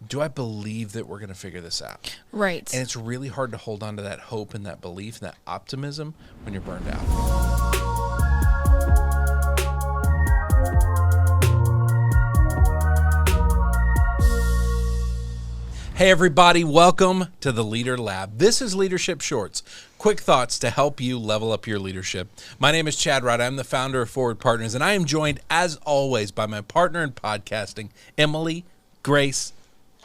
do I believe that we're going to figure this out? Right. And it's really hard to hold on to that hope and that belief and that optimism when you're burned out. Hey everybody, welcome to the Leader Lab. This is Leadership Shorts, quick thoughts to help you level up your leadership. My name is Chad Wright. I'm the founder of Forward Partners, and I am joined, as always, by my partner in podcasting, Emily Grace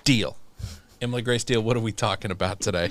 Deal. Emily Grace Deal, what are we talking about today?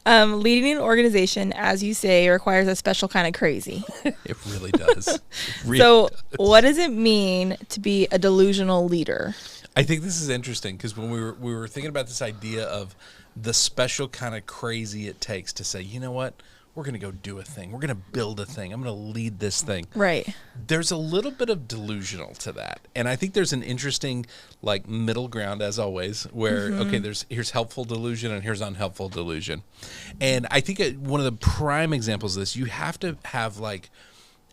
Leading an organization, as you say, requires a special kind of crazy. It really does. It really does. What does it mean to be a delusional leader? I think this is interesting because when we were thinking about this idea of the special kind of crazy it takes to say, you know what, we're going to go do a thing. We're going to build a thing. I'm going to lead this thing. Right. There's a little bit of delusional to that. And I think there's an interesting like middle ground, as always, where, okay, here's helpful delusion and here's unhelpful delusion. And I think one of the prime examples of this, you have to have like,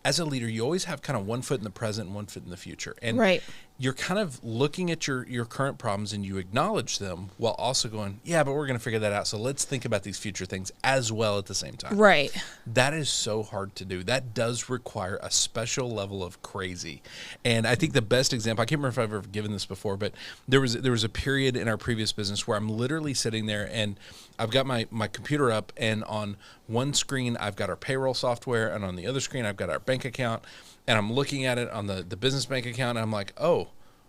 as a leader, you always have kind of one foot in the present and one foot in the future. And right. You're kind of looking at your current problems and you acknowledge them while also going, yeah, but we're going to figure that out. So let's think about these future things as well at the same time. Right. That is so hard to do. That does require a special level of crazy. And I think the best example, I can't remember if I've ever given this before, but there was a period in our previous business where I'm literally sitting there and I've got my computer up, and on one screen I've got our payroll software, and on the other screen I've got our bank account. And I'm looking at it on the business bank account, and I'm like, oh,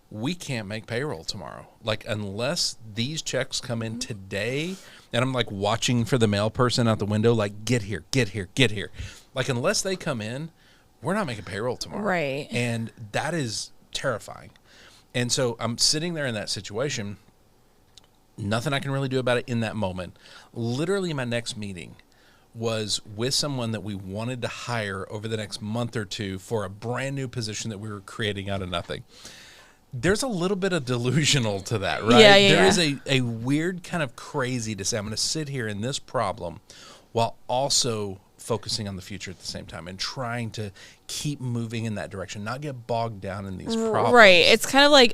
we can't make payroll tomorrow. Like, unless these checks come in today, and I'm like watching for the mail person out the window, like, get here, get here, get here. Like, unless they come in, we're not making payroll tomorrow. Right. And that is terrifying. And so I'm sitting there in that situation, nothing I can really do about it in that moment. Literally, my next meeting was with someone that we wanted to hire over the next month or two for a brand new position that we were creating out of nothing. There's a little bit of delusional to that, right? Yeah. There is a weird kind of crazy to say, I'm going to sit here in this problem while also focusing on the future at the same time and trying to keep moving in that direction, not get bogged down in these problems. Right. It's kind of like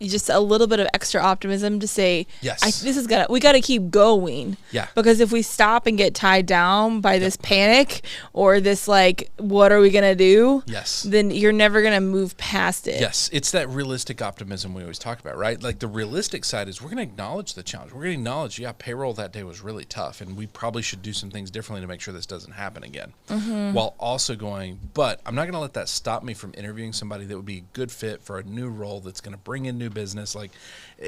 just a little bit of extra optimism to say, yes, we got to keep going. Yeah. Because if we stop and get tied down by this panic or this like, what are we going to do? Yes. Then you're never going to move past it. Yes. It's that realistic optimism we always talk about, right? Like the realistic side is we're going to acknowledge the challenge. We're going to acknowledge, payroll that day was really tough and we probably should do some things differently to make sure this doesn't happen again. While also going, but I'm not going to let that stop me from interviewing somebody that would be a good fit for a new role that's going to bring in new business. Like,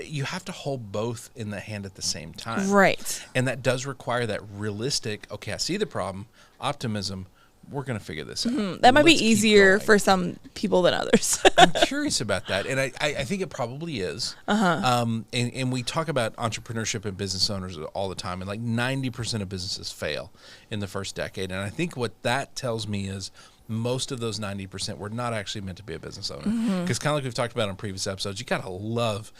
you have to hold both in the hand at the same time. Right. And that does require that realistic, okay, I see the problem, optimism, we're going to figure this out. That might be easier for some people than others. I'm curious about that. And I think it probably is. And we talk about entrepreneurship and business owners all the time. And like 90% of businesses fail in the first decade. And I think what that tells me is most of those 90% were not actually meant to be a business owner. Because kind of like we've talked about on previous episodes, you got to love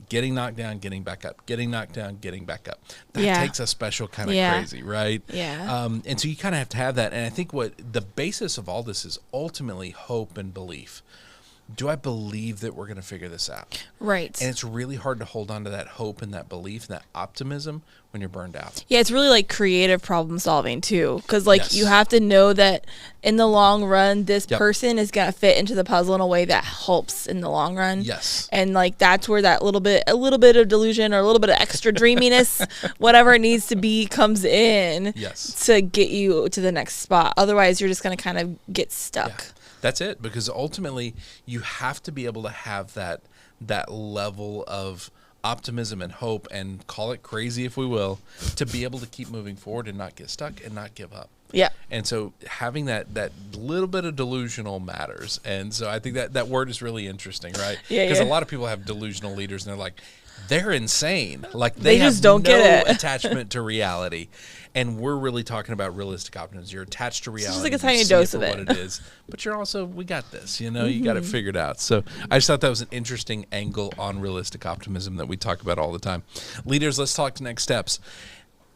getting knocked down, getting back up, getting knocked down, getting back up. That takes a special kind of crazy, right? Yeah. And so you kind of have to have that. And I think what the basis of all this is ultimately hope and belief. Do I believe that we're going to figure this out? Right. And it's really hard to hold on to that hope and that belief and that optimism when you're burned out. Yeah, it's really like creative problem solving too. Because like you have to know that in the long run, this person is going to fit into the puzzle in a way that helps in the long run. Yes. And like that's where that a little bit of delusion or a little bit of extra dreaminess, whatever it needs to be, comes in to get you to the next spot. Otherwise, you're just going to kind of get stuck. Yeah. That's it, because ultimately you have to be able to have that level of optimism and hope, and call it crazy if we will, to be able to keep moving forward and not get stuck and not give up. Yeah. And so having that little bit of delusional matters. And so I think that word is really interesting, right? Yeah. Because a lot of people have delusional leaders and they're like, they're insane. Like they just have don't no get it. attachment to reality. And we're really talking about realistic optimism. You're attached to reality. It's just like a tiny you see dose it of for it. what it is. But you're also, we got this, you got it figured out. So I just thought that was an interesting angle on realistic optimism that we talk about all the time. Leaders, let's talk to next steps.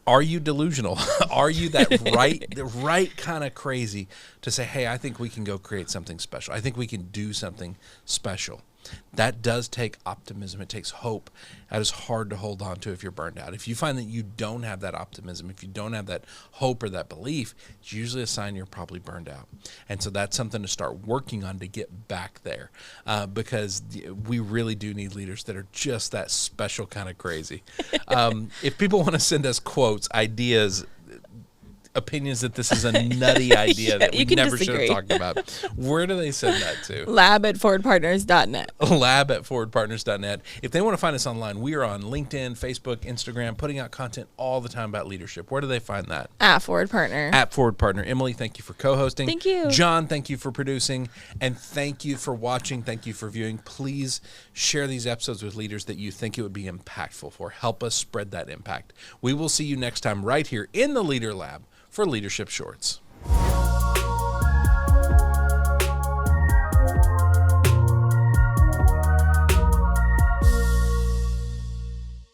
Are you delusional? Are you the right kind of crazy to say, hey, I think we can go create something special. I think we can do something special. That does take optimism. It takes hope. That is hard to hold on to if you're burned out. If you find that you don't have that optimism, if you don't have that hope or that belief, it's usually a sign you're probably burned out. And so that's something to start working on to get back there, because we really do need leaders that are just that special kind of crazy. If people want to send us quotes, ideas, opinions that this is a nutty idea that we never should have talked about, where do they send that to? lab@forwardpartners.net. lab@forwardpartners.net. If they want to find us online, we are on LinkedIn, Facebook, Instagram, putting out content all the time about leadership. Where do they find that? @ForwardPartner. @ForwardPartner. Emily, thank you for co-hosting. Thank you. John, thank you for producing. And thank you for watching. Thank you for viewing. Please share these episodes with leaders that you think it would be impactful for. Help us spread that impact. We will see you next time right here in the Leader Lab for Leadership Shorts.